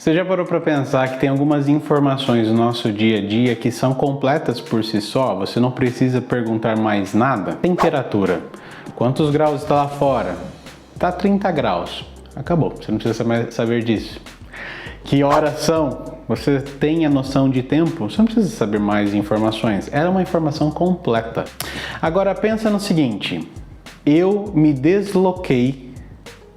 Você já parou para pensar que tem algumas informações no nosso dia a dia que são completas por si só? Você não precisa perguntar mais nada? Temperatura. Quantos graus está lá fora? Tá 30 graus. Acabou, você não precisa mais saber disso. Que horas são? Você tem a noção de tempo? Você não precisa saber mais informações. Era uma informação completa. Agora pensa no seguinte. Eu me desloquei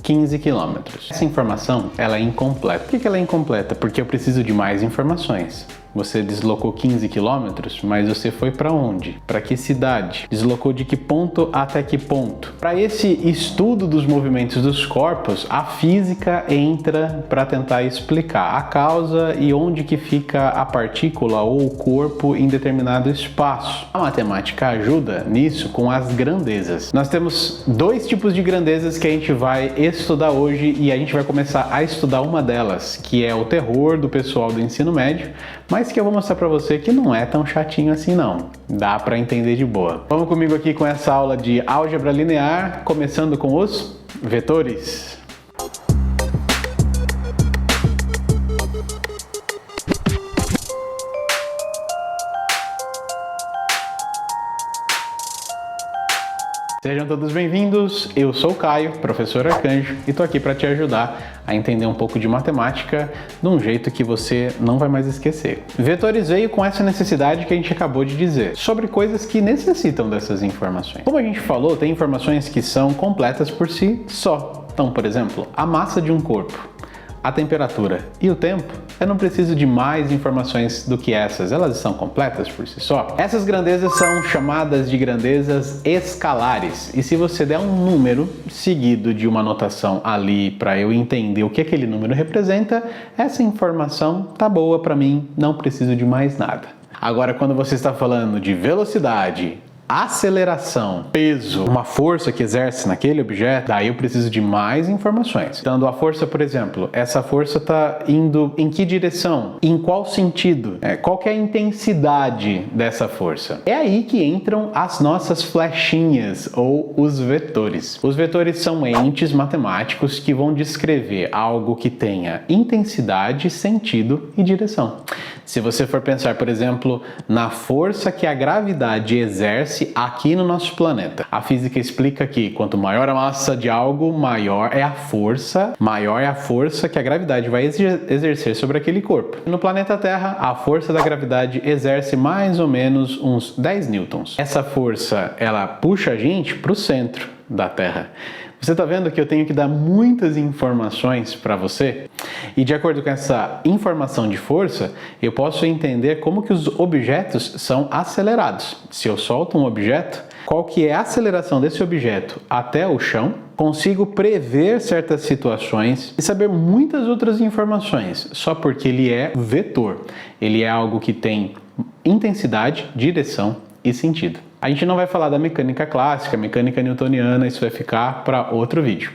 15 quilômetros. Essa informação, ela é incompleta. Por que ela é incompleta? Porque eu preciso de mais informações. Você deslocou 15 quilômetros, mas você foi para onde? Para que cidade? Deslocou de que ponto até que ponto? Para esse estudo dos movimentos dos corpos, a física entra para tentar explicar a causa e onde que fica a partícula ou o corpo em determinado espaço. A matemática ajuda nisso com as grandezas. Nós temos dois tipos de grandezas que a gente vai estudar hoje e a gente vai começar a estudar uma delas, que é o terror do pessoal do ensino médio, mas que eu vou mostrar para você que não é tão chatinho assim não. Dá para entender de boa. Vamos comigo aqui com essa aula de álgebra linear, começando com os vetores. Sejam todos bem-vindos, eu sou o Caio, professor Arcanjo, e estou aqui para te ajudar a entender um pouco de matemática de um jeito que você não vai mais esquecer. Vetores veio com essa necessidade que a gente acabou de dizer, sobre coisas que necessitam dessas informações. Como a gente falou, tem informações que são completas por si só. Então, por exemplo, a massa de um corpo, a temperatura e o tempo, eu não preciso de mais informações do que essas, elas são completas por si só. Essas grandezas são chamadas de grandezas escalares, e se você der um número seguido de uma notação ali para eu entender o que aquele número representa, essa informação tá boa para mim, não preciso de mais nada. Agora, quando você está falando de velocidade, aceleração, peso, uma força que exerce naquele objeto, daí eu preciso de mais informações. Dando a força, por exemplo, essa força está indo em que direção? Em qual sentido? Qual que é a intensidade dessa força? É aí que entram as nossas flechinhas ou os vetores. Os vetores são entes matemáticos que vão descrever algo que tenha intensidade, sentido e direção. Se você for pensar, por exemplo, na força que a gravidade exerce aqui no nosso planeta. A física explica que quanto maior a massa de algo, maior é a força que a gravidade vai exercer sobre aquele corpo. No planeta Terra, a força da gravidade exerce mais ou menos uns 10 newtons. Essa força, ela puxa a gente para o centro da Terra. Você está vendo que eu tenho que dar muitas informações para você? E de acordo com essa informação de força, eu posso entender como que os objetos são acelerados. Se eu solto um objeto, qual que é a aceleração desse objeto até o chão? Consigo prever certas situações e saber muitas outras informações, só porque ele é vetor. Ele é algo que tem intensidade, direção e sentido. A gente não vai falar da mecânica clássica, mecânica newtoniana, isso vai ficar para outro vídeo.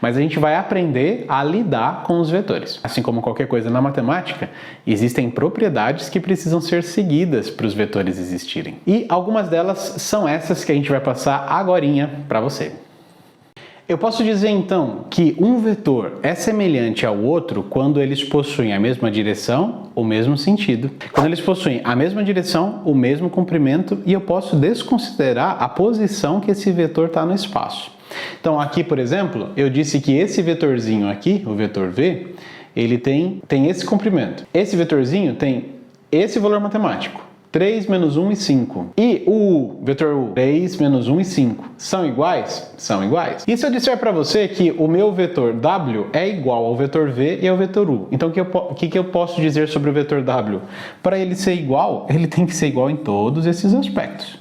Mas a gente vai aprender a lidar com os vetores. Assim como qualquer coisa na matemática, existem propriedades que precisam ser seguidas para os vetores existirem. E algumas delas são essas que a gente vai passar agorinha para você. Eu posso dizer então que um vetor é semelhante ao outro quando eles possuem a mesma direção, o mesmo sentido. Quando eles possuem a mesma direção, o mesmo comprimento, e eu posso desconsiderar a posição que esse vetor está no espaço. Então aqui, por exemplo, eu disse que esse vetorzinho aqui, o vetor V, ele tem esse comprimento. Esse vetorzinho tem esse valor matemático. 3, menos 1 e 5. E o vetor U, 3, menos 1 e 5. São iguais? São iguais. E se eu disser para você que o meu vetor W é igual ao vetor V e ao vetor U? Então o que eu posso dizer sobre o vetor W? Para ele ser igual, ele tem que ser igual em todos esses aspectos.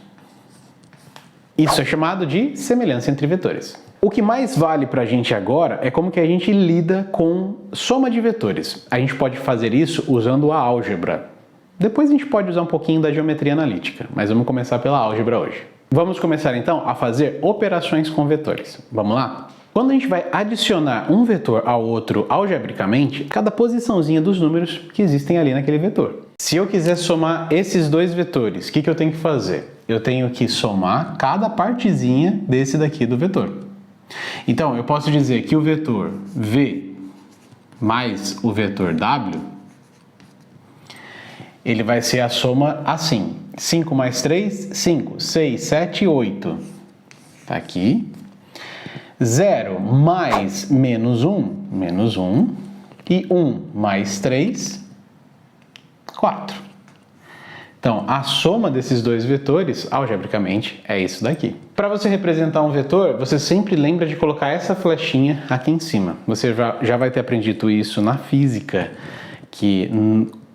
Isso é chamado de semelhança entre vetores. O que mais vale para a gente agora é como que a gente lida com soma de vetores. A gente pode fazer isso usando a álgebra. Depois a gente pode usar um pouquinho da geometria analítica, mas vamos começar pela álgebra hoje. Vamos começar então a fazer operações com vetores. Vamos lá? Quando a gente vai adicionar um vetor ao outro algebricamente, cada posiçãozinha dos números que existem ali naquele vetor. Se eu quiser somar esses dois vetores, o que eu tenho que fazer? Eu tenho que somar cada partezinha desse daqui do vetor. Então, eu posso dizer que o vetor V mais o vetor w, ele vai ser a soma assim. 5 mais 3, 5, 6, 7, 8. Tá aqui. 0 mais menos 1, menos 1. E 1 mais 3, 4. Então, a soma desses dois vetores, algebricamente, é isso daqui. Para você representar um vetor, você sempre lembra de colocar essa flechinha aqui em cima. Você já vai ter aprendido isso na física, que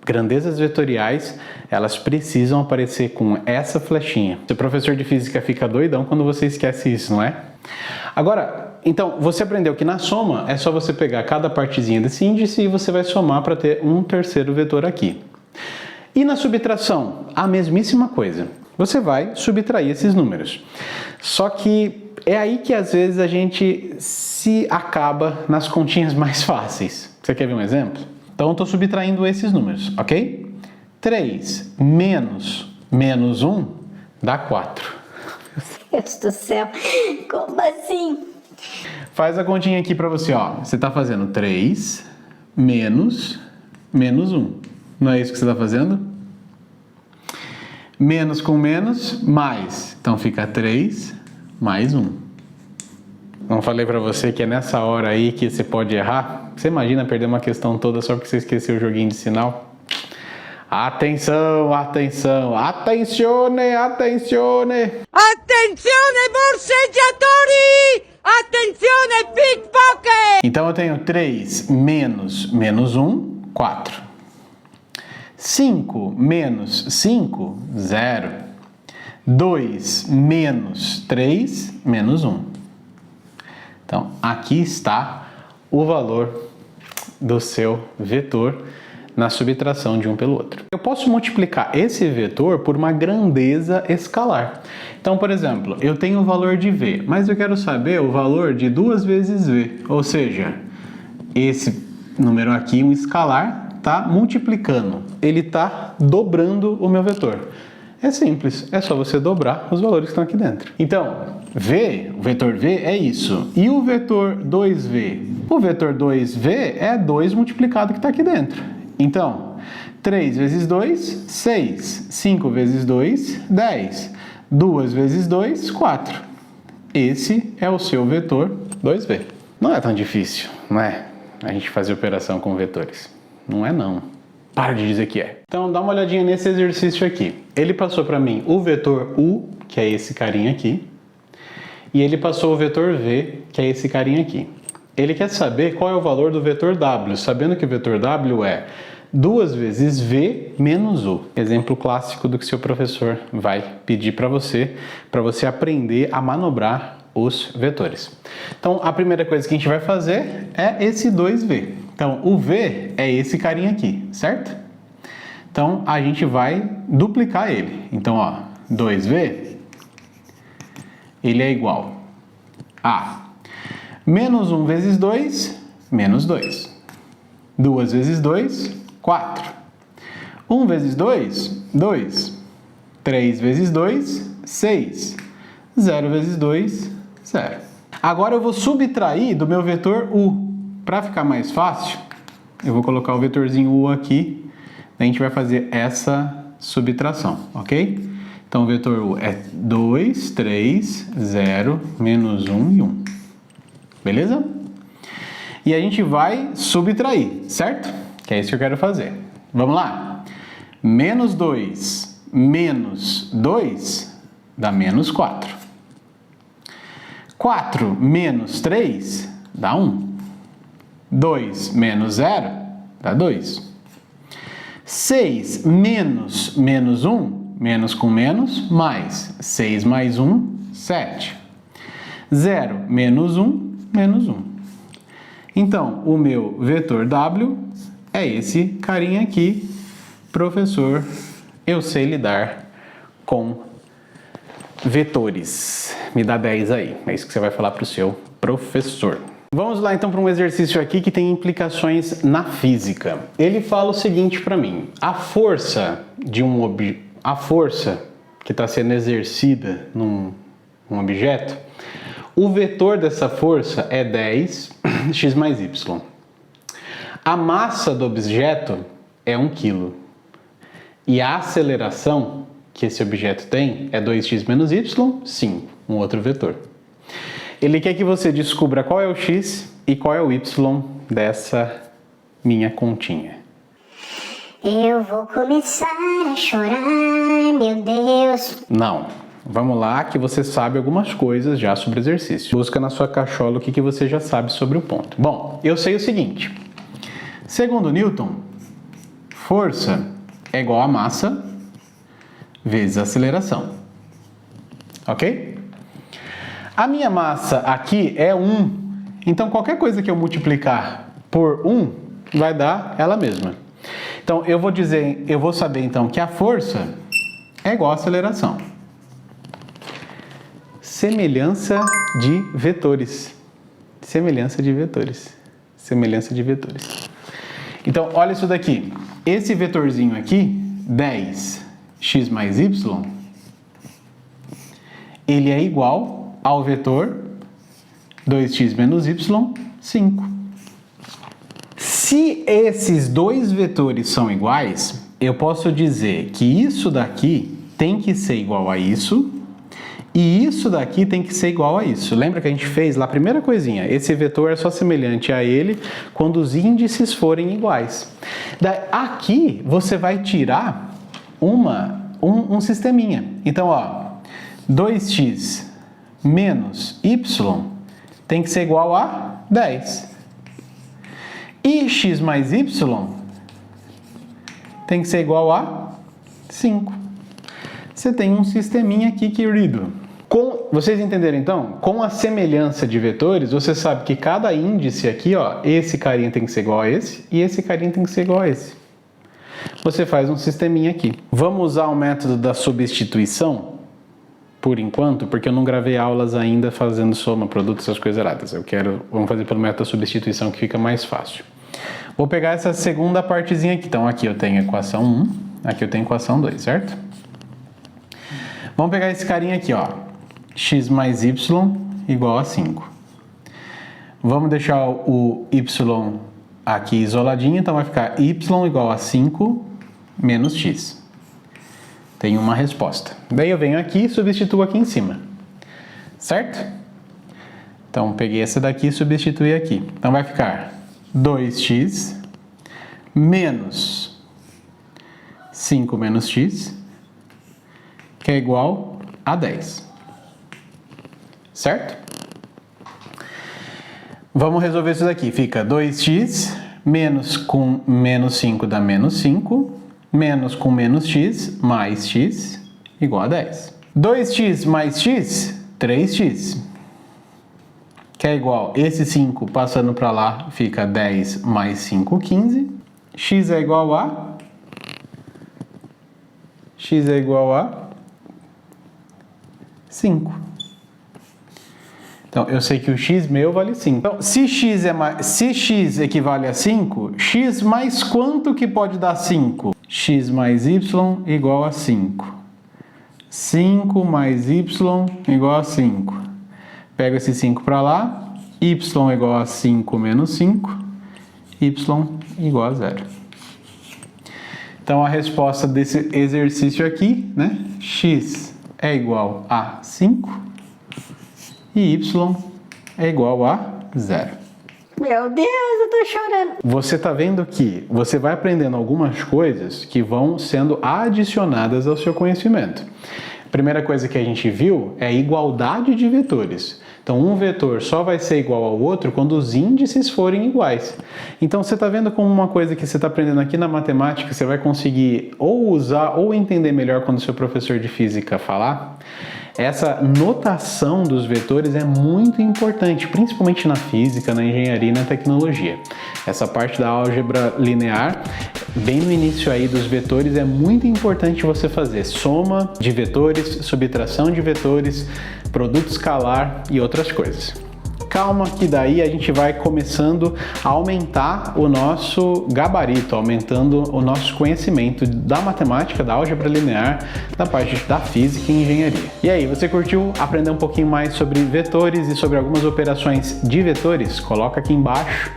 grandezas vetoriais, elas precisam aparecer com essa flechinha. Seu professor de física fica doidão quando você esquece isso, não é? Agora, então, você aprendeu que na soma é só você pegar cada partezinha desse índice e você vai somar para ter um terceiro vetor aqui. E na subtração, a mesmíssima coisa. Você vai subtrair esses números. Só que é aí que às vezes a gente se acaba nas continhas mais fáceis. Você quer ver um exemplo? Então eu estou subtraindo esses números, ok? 3 menos 1 dá 4. Meu Deus do céu, como assim? Faz a continha aqui para você, ó. Você está fazendo 3 menos 1. Não é isso que você está fazendo? Menos com menos, mais. Então fica 3 mais 1. Não falei para você que é nessa hora aí que você pode errar? Você imagina perder uma questão toda só porque você esqueceu o joguinho de sinal? Atenção, atenção, attenzione, attenzione! Attenzione borseggiatori! Attenzione pickpocket! Então eu tenho 3 menos 1, 4. 5 menos 5, 0. 2 menos 3, menos 1. Então, aqui está o valor do seu vetor na subtração de um pelo outro. Eu posso multiplicar esse vetor por uma grandeza escalar. Então, por exemplo, eu tenho o valor de v, mas eu quero saber o valor de 2 vezes v. Ou seja, esse número aqui, um escalar, está multiplicando. Ele está dobrando o meu vetor. É simples, é só você dobrar os valores que estão aqui dentro. Então, v, o vetor v é isso. E o vetor 2v? O vetor 2v é 2 multiplicado que está aqui dentro. Então, 3 vezes 2, 6. 5 vezes 2, 10. 2 vezes 2, 4. Esse é o seu vetor 2v. Não é tão difícil, não é? A gente fazer operação com vetores. Não é não. Para de dizer que é. Então, dá uma olhadinha nesse exercício aqui. Ele passou para mim o vetor u, que é esse carinha aqui, e ele passou o vetor v, que é esse carinha aqui. Ele quer saber qual é o valor do vetor w, sabendo que o vetor w é 2 vezes v menos u. Exemplo clássico do que seu professor vai pedir para você aprender a manobrar os vetores. Então, a primeira coisa que a gente vai fazer é esse 2v. Então, o v é esse carinha aqui, certo? Então, a gente vai duplicar ele. Então, ó, 2v, ele é igual a menos 1 vezes 2, menos 2. 2 vezes 2, 4. 1 vezes 2, 2. 3 vezes 2, 6. 0 vezes 2, 0. Agora eu vou subtrair do meu vetor u. Para ficar mais fácil, eu vou colocar o vetorzinho u aqui. A gente vai fazer essa subtração, ok? Então o vetor u é 2, 3, 0, menos 1 e 1. Beleza? E a gente vai subtrair, certo? Que é isso que eu quero fazer. Vamos lá? Menos 2 menos 2 dá menos 4. 4 menos 3 dá 1. 2 menos 0 dá 2. 6 menos 1, menos com menos, mais 6 mais 1, 7. 0 menos 1, menos 1. Então, o meu vetor w é esse carinha aqui. Professor, eu sei lidar com vetores. Me dá 10 aí. É isso que você vai falar para o seu professor. Vamos lá então para um exercício aqui que tem implicações na física. Ele fala o seguinte para mim: a força que está sendo exercida num objeto, o vetor dessa força é 10 x mais y. A massa do objeto é 1 kg. E a aceleração que esse objeto tem é 2x menos y, 5, um outro vetor. Ele quer que você descubra qual é o x e qual é o y dessa minha continha. Eu vou começar a chorar, meu Deus. Não. Vamos lá que você sabe algumas coisas já sobre exercício. Busca na sua cachola o que você já sabe sobre o ponto. Bom, eu sei o seguinte. Segundo Newton, força é igual a massa vezes aceleração. Ok? A minha massa aqui é 1. Então, qualquer coisa que eu multiplicar por 1 vai dar ela mesma. Então, eu vou saber então que a força é igual a aceleração. Semelhança de vetores. Semelhança de vetores. Semelhança de vetores. Então, olha isso daqui. Esse vetorzinho aqui, 10x mais y, ele é igual ao vetor 2x menos y, 5. Se esses dois vetores são iguais, eu posso dizer que isso daqui tem que ser igual a isso e isso daqui tem que ser igual a isso. Lembra que a gente fez lá a primeira coisinha? Esse vetor é só semelhante a ele quando os índices forem iguais. Aqui você vai tirar um sisteminha. Então, ó, 2x menos y tem que ser igual a 10. E x mais y tem que ser igual a 5. Você tem um sisteminha aqui, querido. Vocês entenderam então? Com a semelhança de vetores, você sabe que cada índice aqui, ó, esse carinha tem que ser igual a esse e esse carinha tem que ser igual a esse. Você faz um sisteminha aqui. Vamos usar o método da substituição por enquanto, porque eu não gravei aulas ainda fazendo soma, produto, essas coisas erradas. Vamos fazer pelo método da substituição que fica mais fácil. Vou pegar essa segunda partezinha aqui. Então, aqui eu tenho a equação 1, aqui eu tenho a equação 2, certo? Vamos pegar esse carinha aqui, ó. X mais y igual a 5. Vamos deixar o y aqui isoladinho, então vai ficar y igual a 5 menos x. Tem uma resposta. Daí eu venho aqui e substituo aqui em cima. Certo? Então, peguei essa daqui e substituí aqui. Então, vai ficar 2x menos 5 menos x, que é igual a 10. Certo? Vamos resolver isso daqui. Fica 2x menos com menos 5 dá menos 5, menos com menos x, mais x, igual a 10. 2x mais x, 3x. Que é igual, esse 5 passando para lá, fica 10 mais 5, 15. X é igual a 5. Então, eu sei que o x meu vale 5. Então, se x equivale a 5, x mais quanto que pode dar 5? X mais y igual a 5. 5 mais y igual a 5. Pego esse 5 para lá. Y igual a 5 menos 5. Y igual a 0. Então, a resposta desse exercício aqui, né? X é igual a 5. E y é igual a 0. Meu Deus, eu tô chorando. Você tá vendo que você vai aprendendo algumas coisas que vão sendo adicionadas ao seu conhecimento. A primeira coisa que a gente viu é a igualdade de vetores. Então, um vetor só vai ser igual ao outro quando os índices forem iguais. Então, você está vendo como uma coisa que você está aprendendo aqui na matemática, você vai conseguir ou usar ou entender melhor quando o seu professor de física falar. Essa notação dos vetores é muito importante, principalmente na física, na engenharia e na tecnologia. Essa parte da álgebra linear, bem no início aí dos vetores, é muito importante você fazer soma de vetores, subtração de vetores, produto escalar e outras coisas. Calma que daí a gente vai começando a aumentar o nosso gabarito, aumentando o nosso conhecimento da matemática, da álgebra linear, da parte da física e engenharia. E aí, você curtiu aprender um pouquinho mais sobre vetores e sobre algumas operações de vetores? Coloca aqui embaixo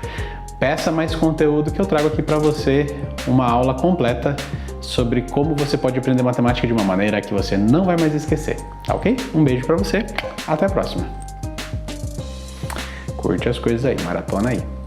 peça mais conteúdo que eu trago aqui para você uma aula completa sobre como você pode aprender matemática de uma maneira que você não vai mais esquecer, tá ok? Um beijo para você, até a próxima. Curte as coisas aí, maratona aí.